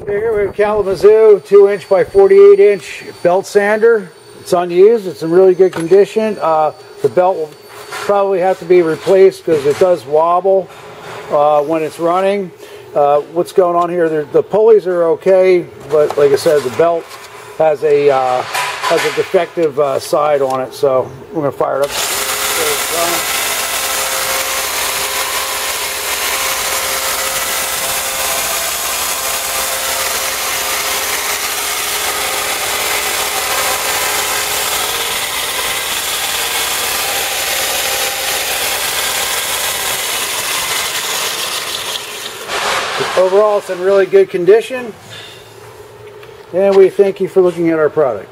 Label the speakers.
Speaker 1: Here we have Kalamazoo 2" by 48" belt sander. It's unused. It's in really good condition. The belt will probably have to be replaced because it does wobble when it's running. What's going on here? The pulleys are okay, but like I said, the belt has a defective side on it. So we're going to fire it up. Overall, it's in really good condition, and we thank you for looking at our product.